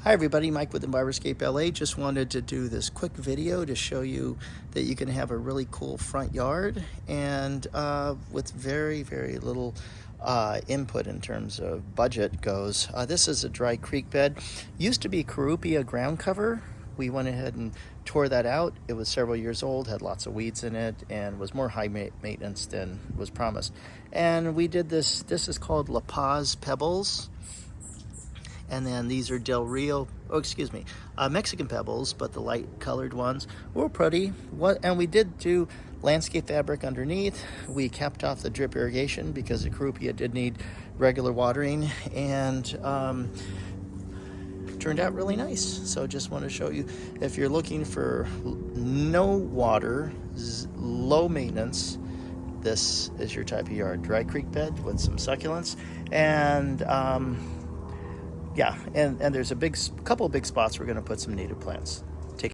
Hi everybody, Mike with Envirorscape LA. Just wanted to do this quick video to show you that you can have a really cool front yard and with very little input in terms of budget goes. This is a dry creek bed. Used to be Coroupia ground cover. We went ahead and tore that out. It was several years old, had lots of weeds in it, and was more high maintenance than was promised. And we did this is called La Paz Pebbles. And then these are Del Rio, Mexican pebbles, but the light colored ones were pretty. And we did do landscape fabric underneath. We capped off the drip irrigation because the Coroupia did need regular watering, and turned out really nice. So just want to show you, if you're looking for no water, low maintenance, this is your type of yard. Dry creek bed with some succulents, and yeah, and there's a couple of big spots we're going to put some native plants.